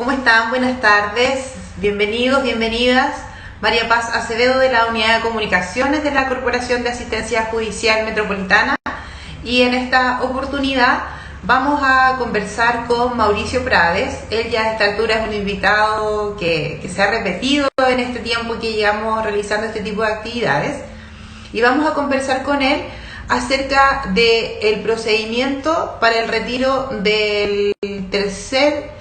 ¿Cómo están? Buenas tardes. Bienvenidos, bienvenidas. María Paz Acevedo de la Unidad de Comunicaciones de la Corporación de Asistencia Judicial Metropolitana. Y en esta oportunidad vamos a conversar con Mauricio Prades. Él ya a esta altura es un invitado que se ha repetido en este tiempo que llevamos realizando este tipo de actividades. Y vamos a conversar con él acerca del procedimiento para el retiro del tercer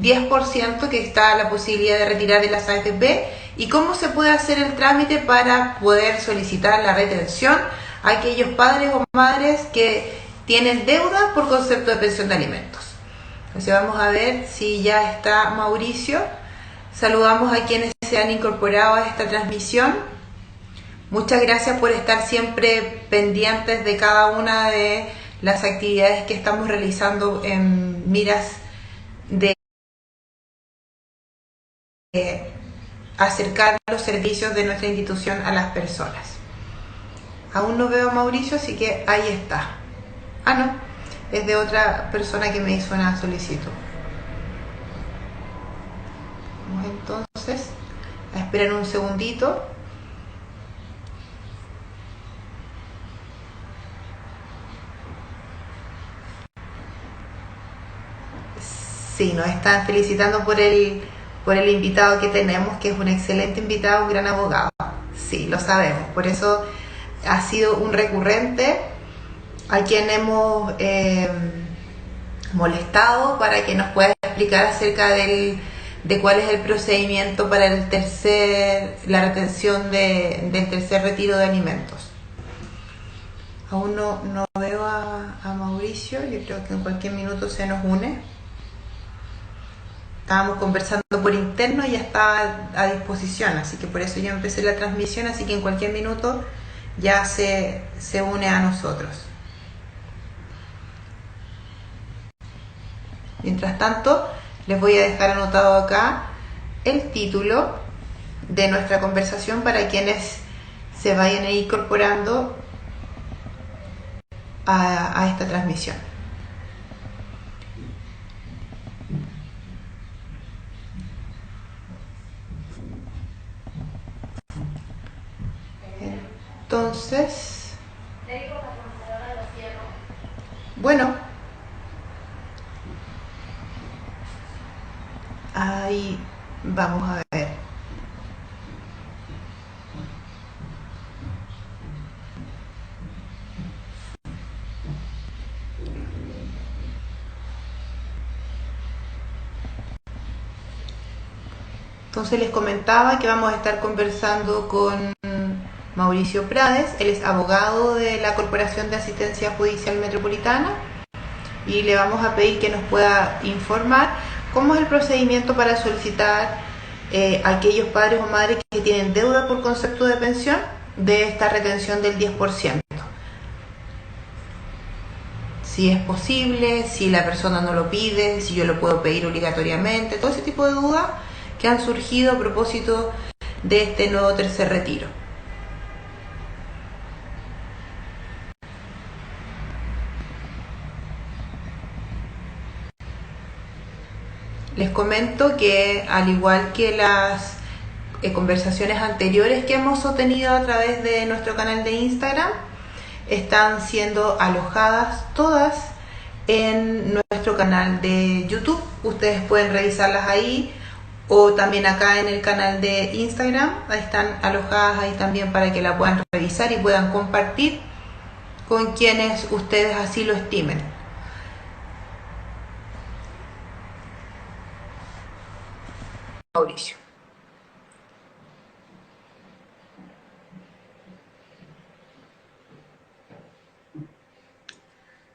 10% que está la posibilidad de retirar de las AFP y cómo se puede hacer el trámite para poder solicitar la retención a aquellos padres o madres que tienen deuda por concepto de pensión de alimentos. Entonces vamos a ver si ya está Mauricio. Saludamos a quienes se han incorporado a esta transmisión. Muchas gracias por estar siempre pendientes de cada una de las actividades que estamos realizando en miras de acercar los servicios de nuestra institución a las personas. Aún no veo a Mauricio, así que ahí está. Ah, no, es de otra persona que me hizo una solicitud. Vamos entonces a esperar un segundito. Sí, nos están felicitando por el invitado que tenemos, que es un excelente invitado, un gran abogado. Sí, lo sabemos, por eso ha sido un recurrente a quien hemos molestado para que nos pueda explicar acerca de cuál es el procedimiento para la retención del tercer retiro de alimentos. Aún no veo a Mauricio, yo creo que en cualquier minuto se nos une. Estábamos conversando por interno y ya está a disposición, así que por eso yo empecé la transmisión, así que en cualquier minuto ya se une a nosotros. Mientras tanto, les voy a dejar anotado acá el título de nuestra conversación para quienes se vayan a ir incorporando a esta transmisión. Entonces, bueno, ahí vamos a ver. Entonces les comentaba que vamos a estar conversando con Mauricio Prades. Él es abogado de la Corporación de Asistencia Judicial Metropolitana y le vamos a pedir que nos pueda informar cómo es el procedimiento para solicitar a aquellos padres o madres que tienen deuda por concepto de pensión de esta retención del 10%. Si es posible, si la persona no lo pide, si yo lo puedo pedir obligatoriamente, todo ese tipo de dudas que han surgido a propósito de este nuevo tercer retiro. Les comento que al igual que las conversaciones anteriores que hemos sostenido a través de nuestro canal de Instagram, están siendo alojadas todas en nuestro canal de YouTube. Ustedes pueden revisarlas ahí o también acá en el canal de Instagram. Están alojadas ahí también para que la puedan revisar y puedan compartir con quienes ustedes así lo estimen. Mauricio.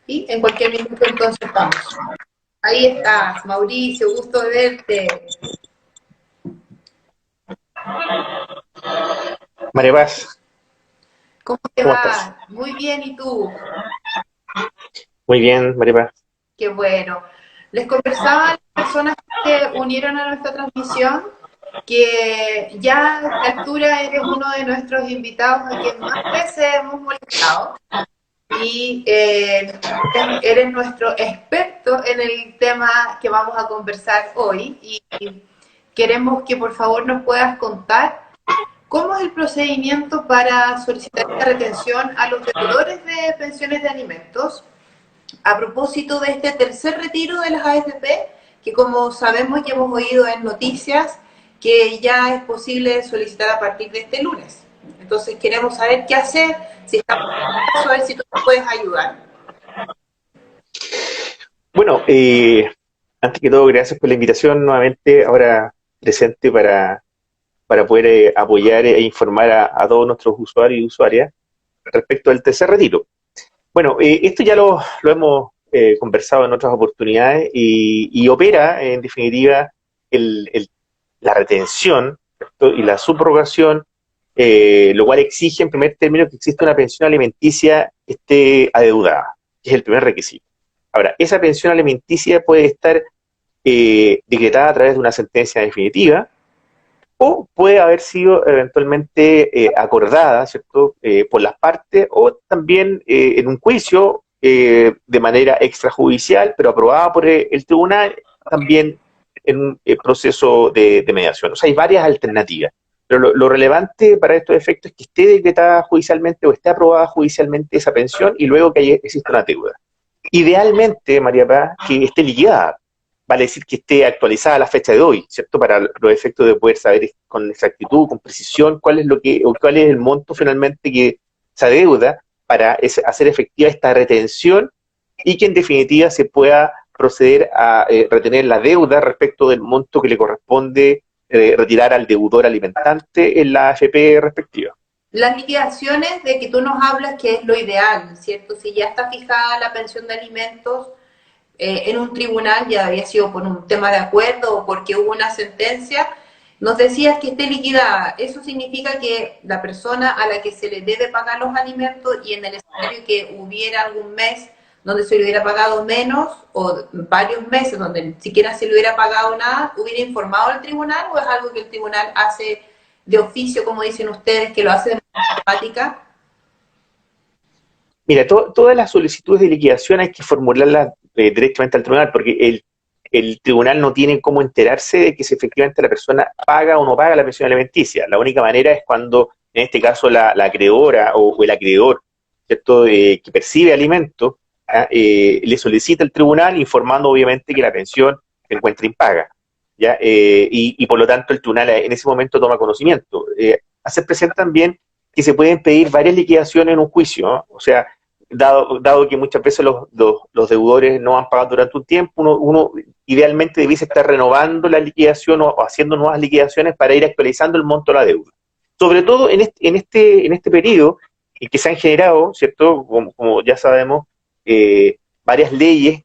Y en cualquier minuto entonces vamos. Ahí estás, Mauricio, gusto de verte. María Paz, ¿Cómo te ¿cómo va? estás? Muy bien, ¿y tú? Muy bien, María Paz. Qué bueno. Les conversaba a las personas que unieron a nuestra transmisión que ya a esta altura eres uno de nuestros invitados a quien más veces hemos molestado. y eres nuestro experto en el tema que vamos a conversar hoy y queremos que por favor nos puedas contar cómo es el procedimiento para solicitar la retención a los deudores de pensiones de alimentos a propósito de este tercer retiro de las AFP, que como sabemos y hemos oído en noticias, que ya es posible solicitar a partir de este lunes. Entonces queremos saber qué hacer, si estamos a ver si tú nos puedes ayudar. Bueno, antes que todo, gracias por la invitación nuevamente, ahora presente para poder apoyar e informar a todos nuestros usuarios y usuarias respecto al tercer retiro. Bueno, esto ya lo hemos conversado en otras oportunidades y opera, en definitiva, la retención, ¿cierto? Y la subrogación, lo cual exige, en primer término, que exista una pensión alimenticia que esté adeudada, que es el primer requisito. Ahora, esa pensión alimenticia puede estar decretada a través de una sentencia definitiva o puede haber sido eventualmente acordada, ¿cierto?, por las partes o también en un juicio de manera extrajudicial, pero aprobada por el tribunal, también en un proceso de mediación. O sea, hay varias alternativas. Pero lo relevante para estos efectos es que esté decretada judicialmente o esté aprobada judicialmente esa pensión y luego que exista una deuda. Idealmente, María Paz, que esté liquidada, vale decir que esté actualizada a la fecha de hoy, ¿cierto? Para los efectos de poder saber con exactitud, con precisión, cuál es el monto finalmente que se adeuda para hacer efectiva esta retención y que en definitiva se pueda proceder a retener la deuda respecto del monto que le corresponde retirar al deudor alimentante en la AFP respectiva. Las liquidaciones de que tú nos hablas, que es lo ideal, ¿cierto? Si ya está fijada la pensión de alimentos en un tribunal, ya había sido por un tema de acuerdo o porque hubo una sentencia, nos decías que esté liquidada. Eso significa que la persona a la que se le debe pagar los alimentos y en el escenario que hubiera algún mes donde se le hubiera pagado menos o varios meses donde ni siquiera se le hubiera pagado nada, ¿hubiera informado al tribunal o es algo que el tribunal hace de oficio, como dicen ustedes, que lo hace de manera automática? Mira, todas las solicitudes de liquidación hay que formularlas directamente al tribunal, porque el tribunal no tiene cómo enterarse de que si efectivamente la persona paga o no paga la pensión alimenticia. La única manera es cuando, en este caso, la acreedora o el acreedor, ¿cierto?, que percibe alimentos, le solicita al tribunal informando obviamente que la pensión se encuentra impaga, ¿ya? Y por lo tanto el tribunal en ese momento toma conocimiento. Hacer presente también que se pueden pedir varias liquidaciones en un juicio, ¿no? O sea, dado que muchas veces los deudores no han pagado durante un tiempo, uno idealmente debiese estar renovando la liquidación o haciendo nuevas liquidaciones para ir actualizando el monto de la deuda. Sobre todo en este periodo en que se han generado, ¿cierto?, como ya sabemos, varias leyes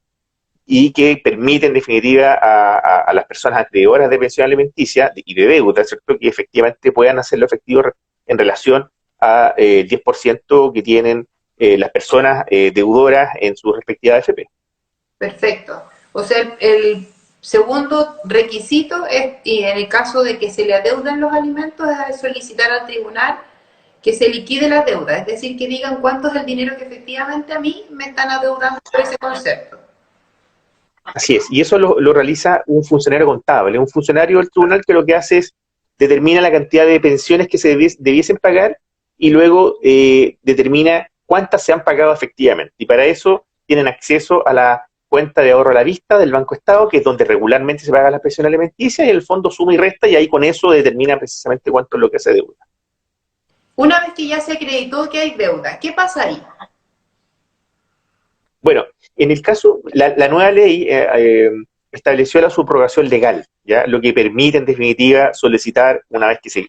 y que permiten en definitiva a las personas acreedoras de pensión alimenticia y de deuda, ¿cierto?, que efectivamente puedan hacerlo efectivo en relación a el 10% que tienen las personas deudoras en su respectiva AFP. Perfecto. O sea, el segundo requisito es, y en el caso de que se le adeuden los alimentos, es solicitar al tribunal que se liquide la deuda, es decir, que digan cuánto es el dinero que efectivamente a mí me están adeudando por ese concepto. Así es, y eso lo realiza un funcionario contable, un funcionario del tribunal que lo que hace es determina la cantidad de pensiones que se debiesen pagar y luego determina cuántas se han pagado efectivamente. Y para eso tienen acceso a la cuenta de ahorro a la vista del Banco Estado, que es donde regularmente se paga la pensión alimenticia, y el fondo suma y resta, y ahí con eso determina precisamente cuánto es lo que se deuda. Una vez que ya se acreditó que hay deuda, ¿qué pasa ahí? Bueno, en el caso, la nueva ley estableció la subrogación legal, ¿ya? Lo que permite en definitiva solicitar, una vez que se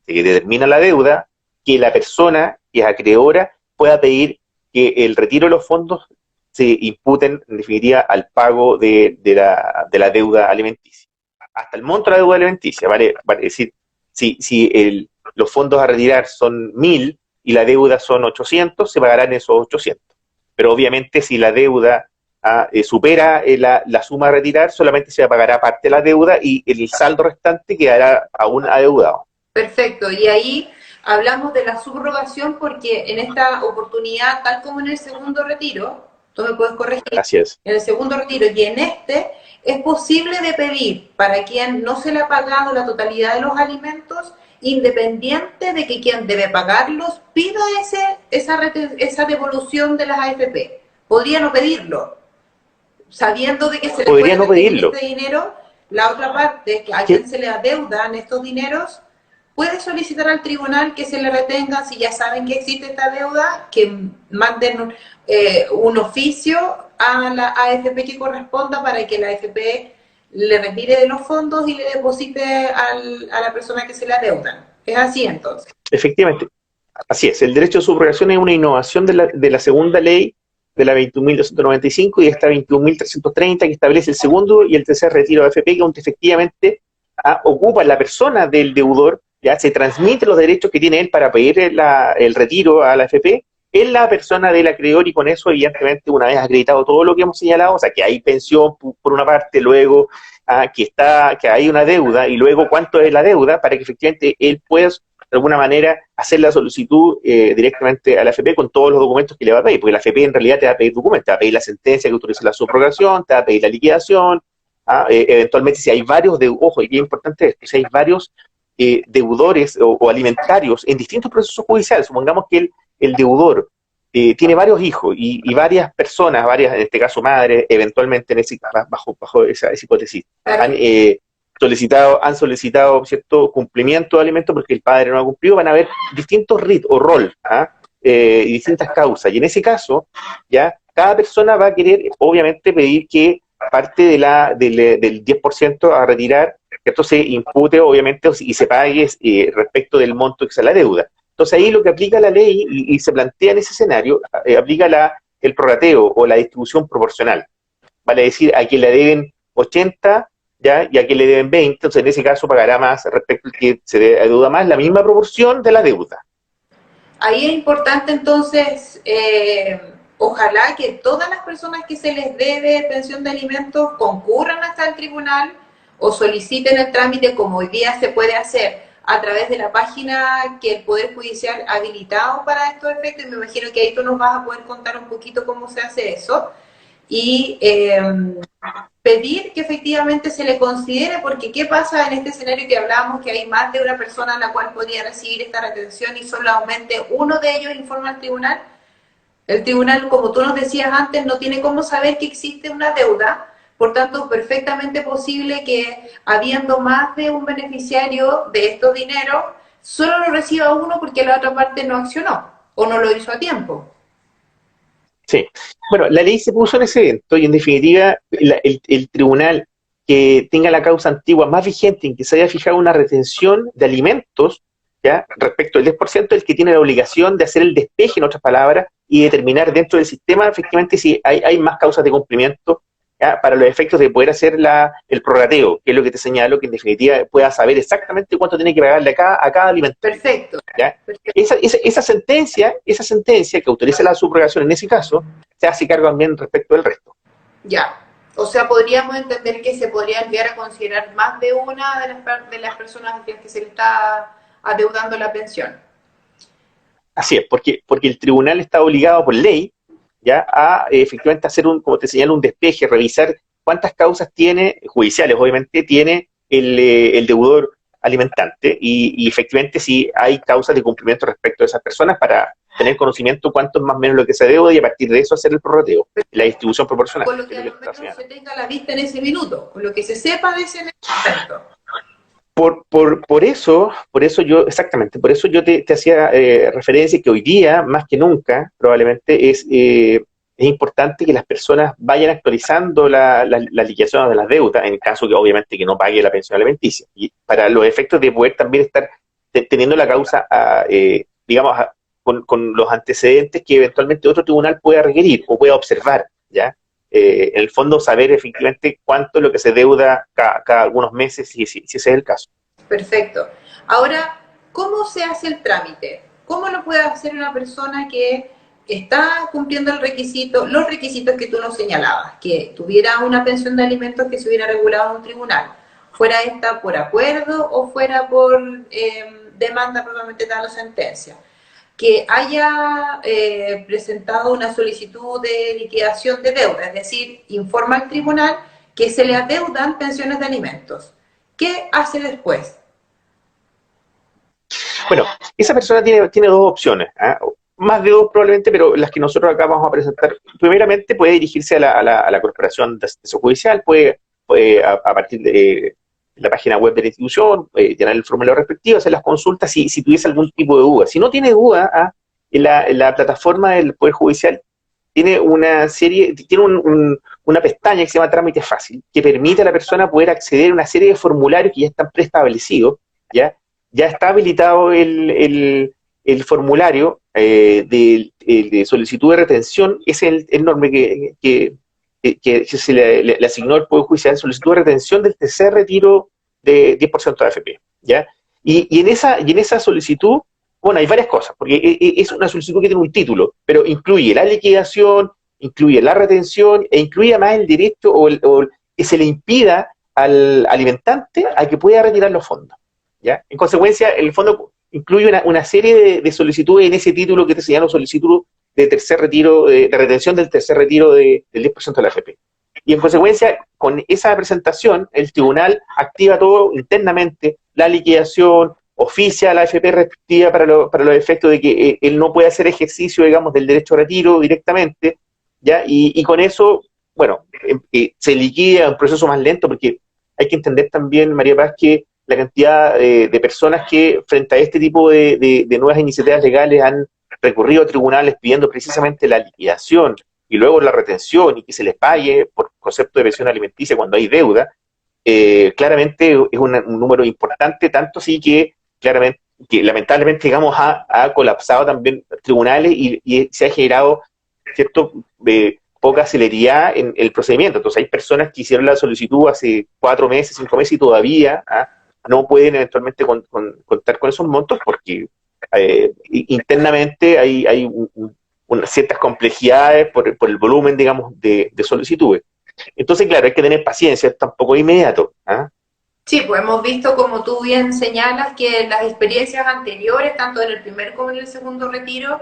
determina la deuda, que la persona que es acreedora pueda pedir que el retiro de los fondos se imputen en definitiva al pago de la deuda alimenticia. Hasta el monto de la deuda alimenticia, ¿vale? Es decir, si los fondos a retirar son 1.000 y la deuda son 800, se pagarán esos 800. Pero obviamente si la deuda supera la suma a retirar, solamente se pagará parte de la deuda y el saldo restante quedará aún adeudado. Perfecto, y ahí hablamos de la subrogación porque en esta oportunidad, tal como en el segundo retiro, tú me puedes corregir, Gracias. en el segundo retiro y en este, es posible de pedir para quien no se le ha pagado la totalidad de los alimentos, independiente de que quien debe pagarlos pida esa devolución de las AFP. Podría no pedirlo, sabiendo de que se le Podría puede no retener pedirlo. este dinero. La otra parte, que a ¿Qué? quien se le adeudan estos dineros, puede solicitar al tribunal que se le retenga, si ya saben que existe esta deuda, que manden un oficio a la AFP que corresponda para que la AFP le retire de los fondos y le deposite a la persona que se le adeudan. Es así entonces. Efectivamente, así es. El derecho de subrogación es una innovación de la segunda ley de la 21.295 y esta 21.330 que establece el segundo y el tercer retiro de AFP, que donde efectivamente ocupa la persona del deudor, ya se transmite los derechos que tiene él para pedir el retiro a la AFP en la persona del acreedor, y con eso, evidentemente, una vez acreditado todo lo que hemos señalado, o sea, que hay pensión por una parte, luego que hay una deuda, y luego cuánto es la deuda, para que efectivamente él pueda, de alguna manera, hacer la solicitud directamente a la AFP con todos los documentos que le va a pedir, porque la AFP en realidad te va a pedir documentos, te va a pedir la sentencia que autoriza la subrogación, te va a pedir la liquidación, eventualmente si hay varios, ojo, y es importante esto, si hay varios deudores o alimentarios en distintos procesos judiciales, supongamos que el deudor tiene varios hijos y varias personas, varias, en este caso madres, eventualmente bajo esa hipótesis, han solicitado cierto cumplimiento de alimentos porque el padre no ha cumplido, van a haber distintos ritos o rol y distintas causas. Y en ese caso, ya cada persona va a querer, obviamente, pedir que parte del 10% a retirar, que esto se impute, obviamente, y se pague respecto del monto que sea la deuda. Entonces ahí lo que aplica la ley y se plantea en ese escenario, aplica el prorrateo o la distribución proporcional. Vale decir, a quien le deben 80, ¿ya? Y a quien le deben 20, entonces en ese caso pagará más respecto al que se deuda más, la misma proporción de la deuda. Ahí es importante entonces, ojalá que todas las personas que se les debe pensión de alimentos concurran hasta el tribunal o soliciten el trámite como hoy día se puede hacer a través de la página que el Poder Judicial ha habilitado para estos efectos, y me imagino que ahí tú nos vas a poder contar un poquito cómo se hace eso, y pedir que efectivamente se le considere, porque ¿qué pasa en este escenario que hablábamos, que hay más de una persona a la cual podría recibir esta retención y solamente uno de ellos informa al tribunal? El tribunal, como tú nos decías antes, no tiene cómo saber que existe una deuda, por tanto, perfectamente posible que habiendo más de un beneficiario de estos dineros, solo lo reciba uno porque la otra parte no accionó o no lo hizo a tiempo. Sí. Bueno, la ley se puso en ese evento y en definitiva el tribunal que tenga la causa antigua más vigente en que se haya fijado una retención de alimentos, ¿ya? Respecto al 10%, el que tiene la obligación de hacer el despeje, en otras palabras, y determinar dentro del sistema efectivamente si hay más causas de cumplimiento, ¿ya? Para los efectos de poder hacer el prorrateo, que es lo que te señalo, que en definitiva pueda saber exactamente cuánto tiene que pagarle a cada alimento. Perfecto. ¿Ya? Esa sentencia que autoriza la subrogación en ese caso, se hace cargo también respecto del resto. Ya. O sea, podríamos entender que se podría enviar a considerar más de una de las personas a las que se le está adeudando la pensión. Así es, porque el tribunal está obligado por ley, ya, a efectivamente hacer como te señalo, un despeje, revisar cuántas causas tiene, judiciales obviamente, tiene el deudor alimentante y efectivamente si hay causas de cumplimiento respecto a esas personas para tener conocimiento cuánto es más o menos lo que se deuda y a partir de eso hacer el prorrateo, la distribución proporcional. Con lo que a lo menos se tenga a la vista en ese minuto, con lo que se sepa de ese momento. Por eso yo, exactamente, por eso yo te hacía referencia que hoy día, más que nunca, probablemente es importante que las personas vayan actualizando la liquidación de las deudas, en el caso que obviamente que no pague la pensión alimenticia, y para los efectos de poder también estar teniendo la causa, digamos, con los antecedentes que eventualmente otro tribunal pueda requerir o pueda observar, ¿ya? En el fondo saber efectivamente cuánto es lo que se deuda cada algunos meses, si ese es el caso. Perfecto. Ahora, ¿cómo se hace el trámite? ¿Cómo lo puede hacer una persona que está cumpliendo los requisitos que tú nos señalabas, que tuviera una pensión de alimentos que se hubiera regulado en un tribunal, fuera esta por acuerdo o fuera por demanda propiamente tal o sentencia, que haya presentado una solicitud de liquidación de deuda, es decir, informa al tribunal que se le adeudan pensiones de alimentos. ¿Qué hace después? Bueno, esa persona tiene dos opciones, ¿ah? Más de dos probablemente, pero las que nosotros acá vamos a presentar. Primeramente puede dirigirse a la Corporación de Asistencia Judicial, puede a partir de la página web de la institución, llenar el formulario respectivo, hacer las consultas si tuviese algún tipo de duda. Si no tiene duda, en la plataforma del Poder Judicial tiene una pestaña que se llama Trámite Fácil, que permite a la persona poder acceder a una serie de formularios que ya están preestablecidos, ya está habilitado el formulario de solicitud de retención, es el norme que se le asignó el Poder Judicial, solicitud de retención del tercer retiro de 10% de AFP, ¿ya? Y en esa solicitud, bueno, hay varias cosas, porque es una solicitud que tiene un título, pero incluye la liquidación, incluye la retención, e incluye además el derecho o que se le impida al alimentante a que pueda retirar los fondos, ¿ya? En consecuencia, el fondo incluye una serie de solicitudes en ese título que te señala solicitud de tercer retiro, de retención del tercer retiro del 10% de la AFP. Y en consecuencia, con esa presentación, el tribunal activa todo internamente, la liquidación, oficia a la AFP respectiva para los efectos de que él no puede hacer ejercicio, digamos, del derecho a retiro directamente, ¿ya? Y con eso, bueno, se liquida un proceso más lento, porque hay que entender también, María Paz, que la cantidad de personas que frente a este tipo de nuevas iniciativas legales han recurrido a tribunales pidiendo precisamente la liquidación y luego la retención y que se les pague por concepto de pensión alimenticia cuando hay deuda, claramente es un número importante, tanto así que claramente, que lamentablemente, digamos, ha colapsado también tribunales y se ha generado cierto poca celeridad en el procedimiento. Entonces hay personas que hicieron la solicitud hace 4 meses, 5 meses y todavía no pueden eventualmente contar con esos montos porque internamente hay ciertas complejidades por el volumen, digamos, de solicitudes. Entonces, claro, hay que tener paciencia, es tampoco inmediato. Sí, pues hemos visto, como tú bien señalas, que las experiencias anteriores, tanto en el primer como en el segundo retiro,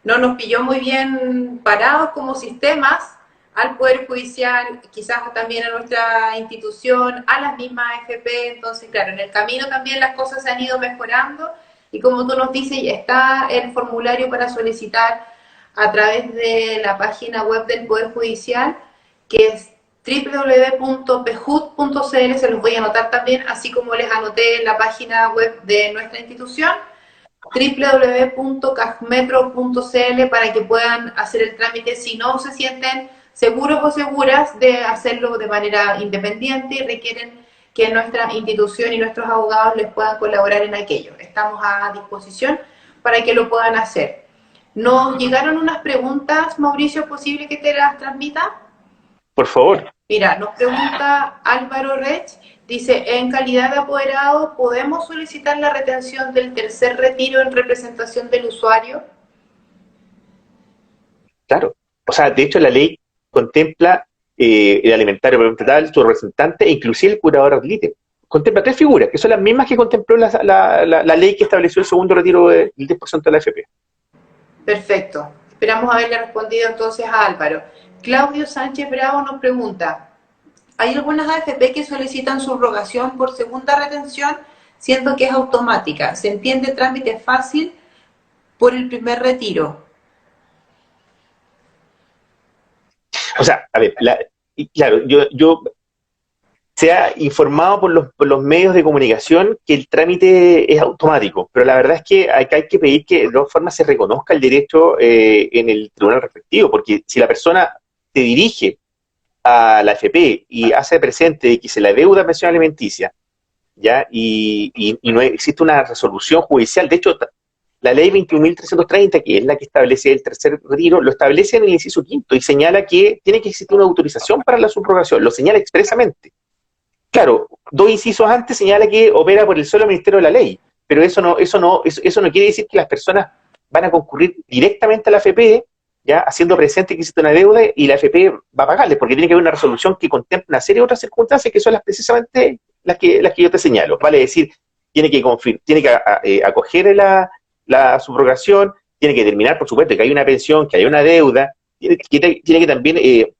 no nos pilló muy bien parados como sistemas al Poder Judicial, quizás también a nuestra institución, a las mismas AFP. Entonces, claro, en el camino también las cosas se han ido mejorando y como tú nos dices, ya está el formulario para solicitar a través de la página web del Poder Judicial, que es www.pejud.cl, se los voy a anotar también, así como les anoté en la página web de nuestra institución, www.cajmetro.cl, para que puedan hacer el trámite si no se sienten seguros o seguras de hacerlo de manera independiente y requieren que nuestra institución y nuestros abogados les puedan colaborar en aquello. Estamos a disposición para que lo puedan hacer. Nos llegaron unas preguntas, Mauricio, ¿es posible que te las transmita? Por favor. Mira, nos pregunta Álvaro Rech, dice, en calidad de apoderado, ¿podemos solicitar la retención del tercer retiro en representación del usuario? Claro. O sea, de hecho la ley contempla el alimentario representante, su representante e inclusive el curador ad litem. Contempla 3 figuras, que son las mismas que contempló la ley que estableció el segundo retiro del 10% de la AFP. Perfecto. Esperamos haberle respondido entonces a Álvaro. Claudio Sánchez Bravo nos pregunta, ¿hay algunas AFP que solicitan subrogación por segunda retención, siendo que es automática? ¿Se entiende trámite fácil por el primer retiro? O sea, a ver, claro, yo se ha informado por los medios de comunicación que el trámite es automático, pero la verdad es que acá hay que pedir que de todas formas se reconozca el derecho en el tribunal respectivo, porque si la persona se dirige a la AFP y hace presente de que se le deuda pensión alimenticia, ¿ya? Y no existe una resolución judicial, de hecho, la ley 21.330, que es la que establece el tercer retiro, lo establece en el inciso 5 y señala que tiene que existir una autorización para la subrogación, lo señala expresamente. Claro, 2 incisos antes señala que opera por el solo Ministerio de la Ley, pero eso no quiere decir que las personas van a concurrir directamente a la AFP, ya haciendo presente que existe una deuda y la AFP va a pagarles, porque tiene que haber una resolución que contemple una serie de otras circunstancias que son precisamente las que yo te señalo. Vale decir, tiene que acoger la subrogación, tiene que determinar, por supuesto, que hay una pensión, que hay una deuda, tiene que también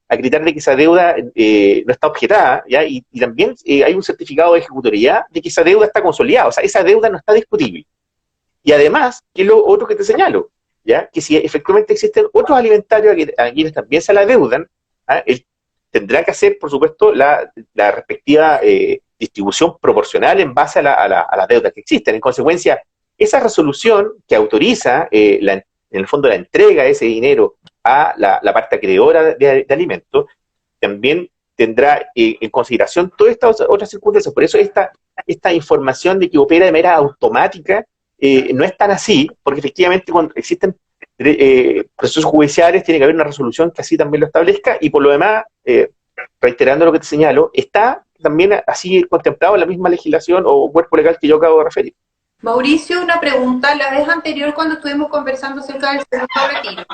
acreditar de que esa deuda no está objetada, ¿ya? Y también hay un certificado de ejecutoriedad de que esa deuda está consolidada, o sea, esa deuda no está discutible. Y además, que es lo otro que te señalo, ¿ya? Que si efectivamente existen otros alimentarios a quienes también se la deudan, él tendrá que hacer, por supuesto, la respectiva distribución proporcional en base a las deudas que existen. En consecuencia, esa resolución que autoriza, en el fondo, la entrega de ese dinero a la parte acreedora de alimentos, también tendrá en consideración todas estas otras circunstancias. Por eso esta información de que opera de manera automática no es tan así, porque efectivamente cuando existen procesos judiciales tiene que haber una resolución que así también lo establezca, y por lo demás, reiterando lo que te señalo, está también así contemplado en la misma legislación o cuerpo legal que yo acabo de referir. Mauricio, una pregunta. La vez anterior, cuando estuvimos conversando acerca del segundo retiro,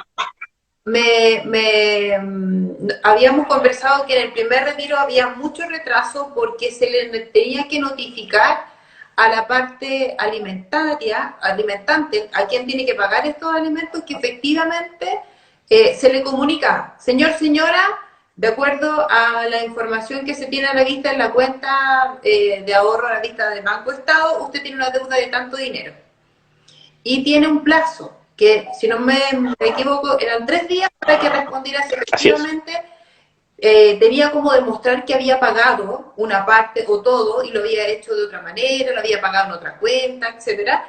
habíamos conversado que en el primer retiro había mucho retraso porque se le tenía que notificar a la parte alimentante, a quien tiene que pagar estos alimentos, que efectivamente se le comunica: señor, señora, de acuerdo a la información que se tiene a la vista en la cuenta de ahorro a la vista del Banco Estado, usted tiene una deuda de tanto dinero. Y tiene un plazo, que si no me equivoco, eran 3 días para que respondiera si efectivamente tenía como demostrar que había pagado una parte o todo y lo había hecho de otra manera, lo había pagado en otra cuenta, etcétera,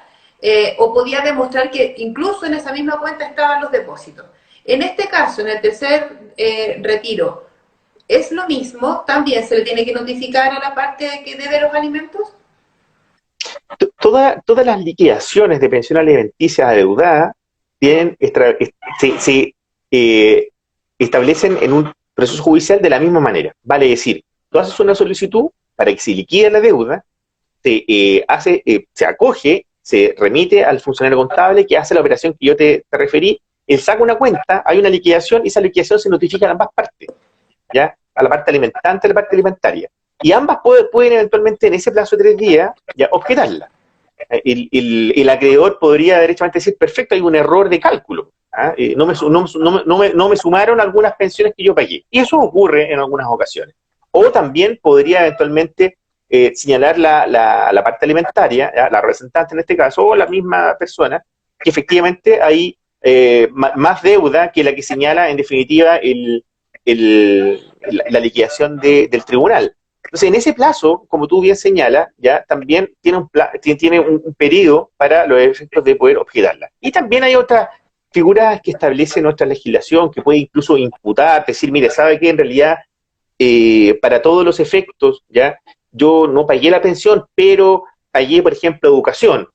o podía demostrar que incluso en esa misma cuenta estaban los depósitos. En este caso, en el tercer retiro, ¿es lo mismo? ¿También se le tiene que notificar a la parte que debe los alimentos? Todas las liquidaciones de pensión alimenticia adeudada se establecen en un proceso judicial de la misma manera. Vale decir, tú haces una solicitud para que se liquide la deuda, se acoge, se remite al funcionario contable que hace la operación que yo te referí, él saca una cuenta, hay una liquidación y esa liquidación se notifica a ambas partes, ¿ya? A la parte alimentante y a la parte alimentaria. Y ambas pueden eventualmente en ese plazo de 3 días ya objetarla. El acreedor podría derechamente decir: perfecto, hay un error de cálculo. No me sumaron algunas pensiones que yo pagué. Y eso ocurre en algunas ocasiones. O también podría eventualmente señalar la parte alimentaria, ¿ya? La representante en este caso, o la misma persona, que efectivamente hay más deuda que la que señala en definitiva la liquidación del tribunal. Entonces, en ese plazo, como tú bien señalas, ya también tiene un periodo para los efectos de poder objetarla. Y también hay otras figuras que establece nuestra legislación, que puede incluso imputar, decir: mire, ¿sabe qué? En realidad, para todos los efectos, ya yo no pagué la pensión, pero pagué, por ejemplo, educación,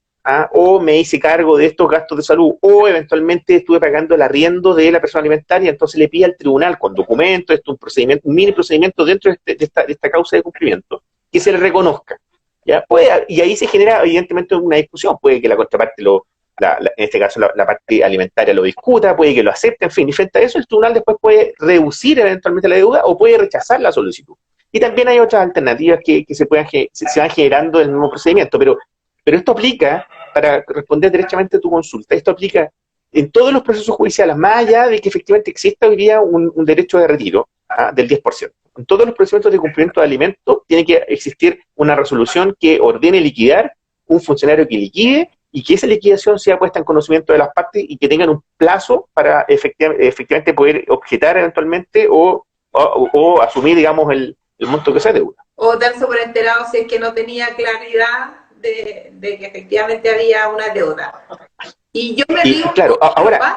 o me hice cargo de estos gastos de salud, o eventualmente estuve pagando el arriendo de la persona alimentaria, entonces le pide al tribunal con documentos, un mini procedimiento dentro de esta causa de cumplimiento, que se le reconozca. ¿Ya? Y ahí se genera evidentemente una discusión, puede que la contraparte, en este caso la parte alimentaria, lo discuta, puede que lo acepte, en fin, y frente a eso el tribunal después puede reducir eventualmente la deuda o puede rechazar la solicitud. Y también hay otras alternativas que se van generando en el mismo procedimiento, pero esto aplica, para responder derechamente a tu consulta, esto aplica en todos los procesos judiciales, más allá de que efectivamente exista hoy día un derecho de retiro del 10%. En todos los procedimientos de cumplimiento de alimentos tiene que existir una resolución que ordene liquidar, un funcionario que liquide, y que esa liquidación sea puesta en conocimiento de las partes y que tengan un plazo para efectivamente poder objetar eventualmente o asumir, digamos, el monto que se deuda. O darse por enterado si es que no tenía claridad de que efectivamente había una deuda. Y yo me digo, claro, ahora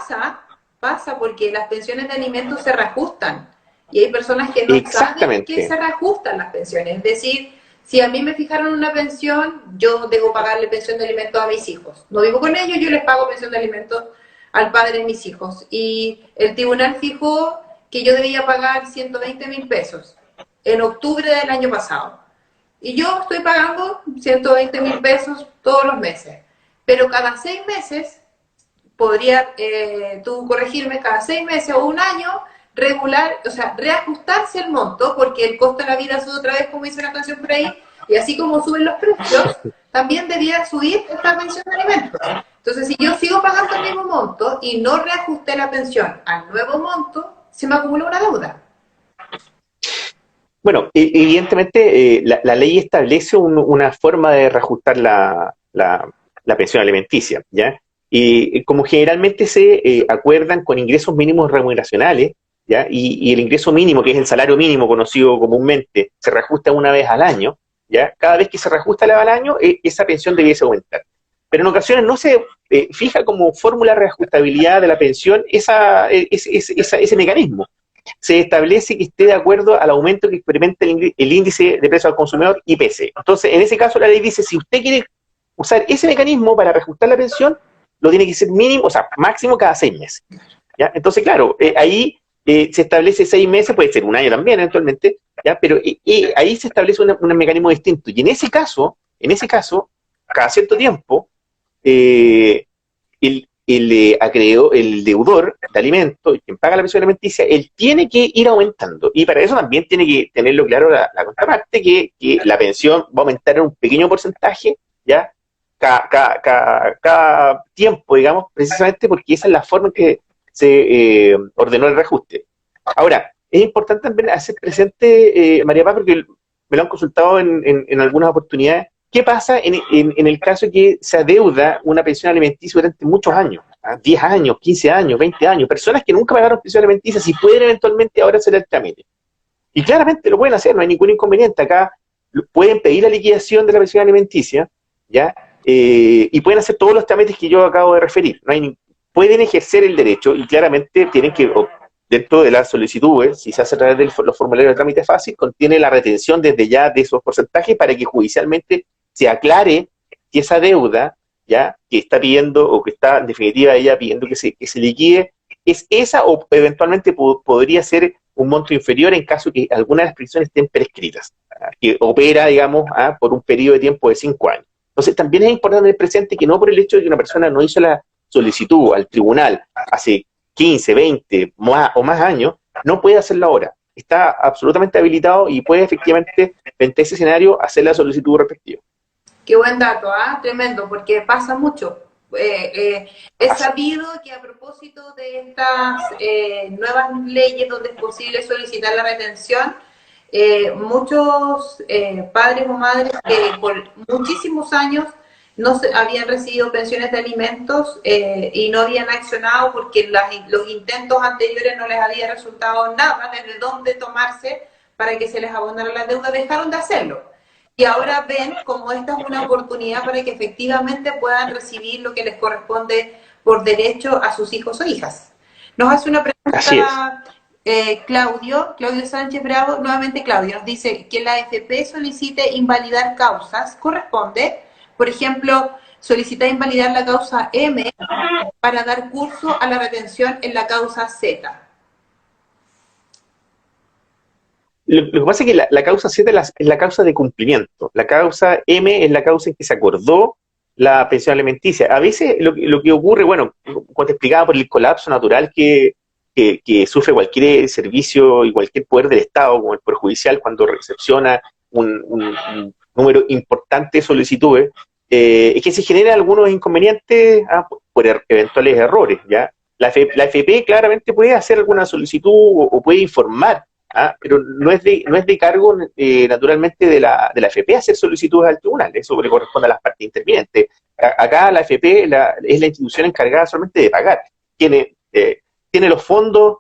pasa porque las pensiones de alimentos se reajustan y hay personas que no saben que se reajustan las pensiones. Es decir, si a mí me fijaron una pensión, yo debo pagarle pensión de alimentos a mis hijos. No vivo con ellos, yo les pago pensión de alimentos al padre de mis hijos. Y el tribunal fijó que yo debía pagar 120.000 pesos en octubre del año pasado. Y yo estoy pagando 120.000 pesos todos los meses. Pero cada 6 meses, podría tú corregirme, cada 6 meses o un año, reajustarse el monto, porque el costo de la vida sube otra vez, como dice una canción por ahí, Y así como suben los precios, también debiera subir esta pensión de alimentos. Entonces, si yo sigo pagando el mismo monto y no reajusté la pensión al nuevo monto, se me acumula una deuda. Bueno, evidentemente la ley establece una forma de reajustar la pensión alimenticia, ¿ya? Y como generalmente se acuerdan con ingresos mínimos remuneracionales, ¿ya? Y el ingreso mínimo, que es el salario mínimo conocido comúnmente, se reajusta una vez al año, ¿ya? Cada vez que se reajusta al año, esa pensión debiese aumentar. Pero en ocasiones no se fija como fórmula de reajustabilidad de la pensión ese mecanismo. Se establece que esté de acuerdo al aumento que experimenta el índice de precio al consumidor, IPC. Entonces, en ese caso, la ley dice, si usted quiere usar ese mecanismo para reajustar la pensión, lo tiene que ser mínimo, o sea, máximo cada 6 meses. ¿Ya? Entonces, claro, ahí se establece 6 meses, puede ser un año también eventualmente, ¿ya? Pero ahí se establece un mecanismo distinto. Y en ese caso, cada cierto tiempo, el deudor de alimentos, quien paga la pensión alimenticia, él tiene que ir aumentando. Y para eso también tiene que tenerlo claro la contraparte, que la pensión va a aumentar en un pequeño porcentaje, ¿ya? Cada tiempo, digamos, precisamente porque esa es la forma en que se ordenó el reajuste. Ahora, es importante también hacer presente, María Paz, porque me lo han consultado en algunas oportunidades. ¿Qué pasa en el caso que se adeuda una pensión alimenticia durante muchos años? 10 años, 15 años, 20 años. Personas que nunca pagaron pensión alimenticia, si pueden eventualmente ahora hacer el trámite. Y claramente lo pueden hacer, no hay ningún inconveniente. Acá pueden pedir la liquidación de la pensión alimenticia, ¿ya? Y pueden hacer todos los trámites que yo acabo de referir. Pueden ejercer el derecho y claramente tienen que, dentro de las solicitudes, si se hace a través de los formularios de trámite fácil, contiene la retención desde ya de esos porcentajes para que judicialmente se aclare que esa deuda, ya, que está pidiendo o que está en definitiva ella pidiendo que se liquide, es esa o eventualmente podría ser un monto inferior en caso que algunas de las prescripciones estén prescritas, que opera, digamos, por un periodo de tiempo de 5 años. Entonces, también es importante tener presente que no por el hecho de que una persona no hizo la solicitud al tribunal hace 15, 20 o más años, no puede hacerlo ahora. Está absolutamente habilitado y puede efectivamente, frente a ese escenario, hacer la solicitud respectiva. Qué buen dato, tremendo, porque pasa mucho. Es sabido que a propósito de estas nuevas leyes donde es posible solicitar la retención, muchos padres o madres que por muchísimos años no habían recibido pensiones de alimentos y no habían accionado porque los intentos anteriores no les había resultado nada desde dónde tomarse para que se les abonara la deuda, dejaron de hacerlo. Y ahora ven como esta es una oportunidad para que efectivamente puedan recibir lo que les corresponde por derecho a sus hijos o hijas. Nos hace una pregunta Claudio Sánchez Bravo, nuevamente Claudio, nos dice que la AFP solicite invalidar causas, corresponde, por ejemplo, solicitar invalidar la causa M para dar curso a la retención en la causa Z. Lo que pasa es que la causa Z es la causa de cumplimiento. La causa M es la causa en que se acordó la pensión alimenticia. A veces lo que ocurre, bueno, cuando te explicaba por el colapso natural que sufre cualquier servicio y cualquier poder del Estado, como el Poder Judicial, cuando recepciona un número importante de solicitudes, es que se generan algunos inconvenientes por eventuales errores, ¿ya? La AFP claramente puede hacer alguna solicitud o puede informar, pero no es de cargo naturalmente de la AFP hacer solicitudes al tribunal, eso le corresponde a las partes intervinientes. Acá la AFP es la institución encargada solamente de pagar, tiene los fondos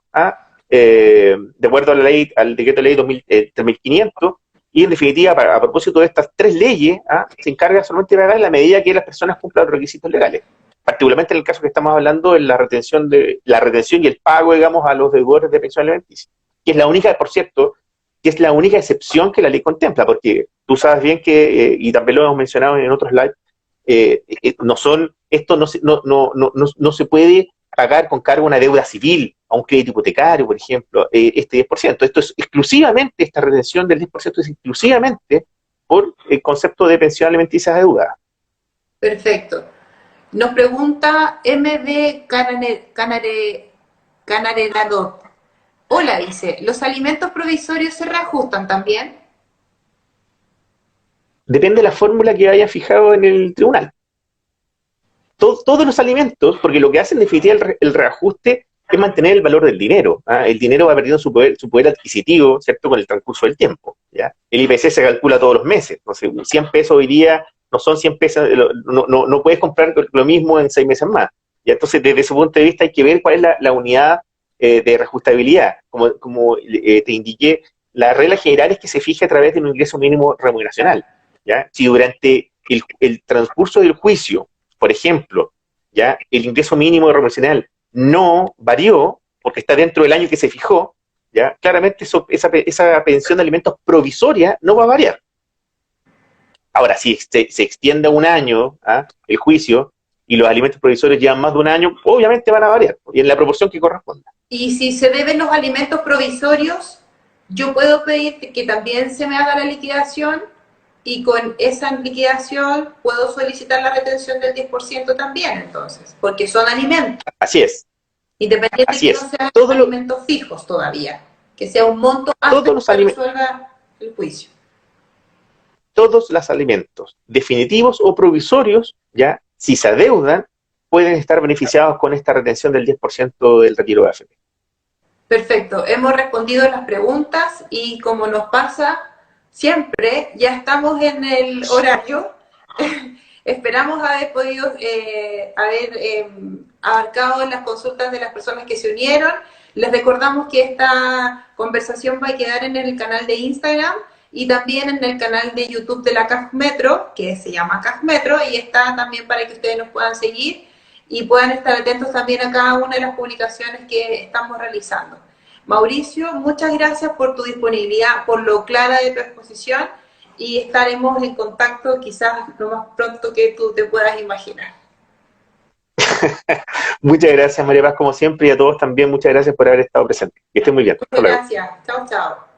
de acuerdo a la ley, al decreto de ley 3500, y en definitiva, a propósito de estas 3 leyes, se encarga solamente de pagar en la medida que las personas cumplan los requisitos legales. Particularmente en el caso que estamos hablando de la retención y el pago, digamos, a los deudores de pensión alimenticia, que es la única, por cierto, que es la única excepción que la ley contempla, porque tú sabes bien que, y también lo hemos mencionado en otros lives, esto no se puede pagar con cargo a una deuda civil, a un crédito hipotecario, por ejemplo, este 10%. Esto es exclusivamente, esta retención del 10% es exclusivamente por el concepto de pensión alimenticia deuda. Perfecto. Nos pregunta MD Canareradot. Hola, dice, ¿los alimentos provisorios se reajustan también? depende de la fórmula que haya fijado en el tribunal. Todos los alimentos, porque lo que hace en definitiva el reajuste es mantener el valor del dinero. ¿Ah? El dinero va perdiendo su poder adquisitivo, ¿cierto?, con el transcurso del tiempo. ¿Ya? El IPC se calcula todos los meses. Entonces, 100 pesos hoy día no son 100 pesos, no puedes comprar lo mismo en 6 meses más. ¿Ya? Entonces, desde ese punto de vista hay que ver cuál es la unidad de reajustabilidad. Como te indiqué, la regla general es que se fije a través de un ingreso mínimo remuneracional. ¿Ya? Si durante el transcurso del juicio, por ejemplo, ya el ingreso mínimo remuneracional no varió, porque está dentro del año que se fijó, ya claramente esa pensión de alimentos provisoria no va a variar. Ahora, si se extiende un año el juicio y los alimentos provisorios llevan más de un año, obviamente van a variar, y en la proporción que corresponda. Y si se deben los alimentos provisorios, yo puedo pedir que también se me haga la liquidación y con esa liquidación puedo solicitar la retención del 10% también, entonces, porque son alimentos. Así es. Independiente Así de que es. no sean alimentos fijos todavía, que sea un monto hasta que se resuelva el juicio. Todos los alimentos, definitivos o provisorios, ya, si se adeudan, pueden estar beneficiados con esta retención del 10% del retiro de AFP. Perfecto, hemos respondido las preguntas y como nos pasa siempre, ya estamos en el horario. Esperamos haber podido abarcado las consultas de las personas que se unieron. Les recordamos que esta conversación va a quedar en el canal de Instagram y también en el canal de YouTube de la CAF Metro, que se llama CAF Metro, y está también para que ustedes nos puedan seguir y puedan estar atentos también a cada una de las publicaciones que estamos realizando. Mauricio, muchas gracias por tu disponibilidad, por lo clara de tu exposición, y estaremos en contacto quizás lo más pronto que tú te puedas imaginar. Muchas gracias, María Paz, como siempre, y a todos también muchas gracias por haber estado presentes. Que estén muy bien. Muchas gracias. Chao, chao.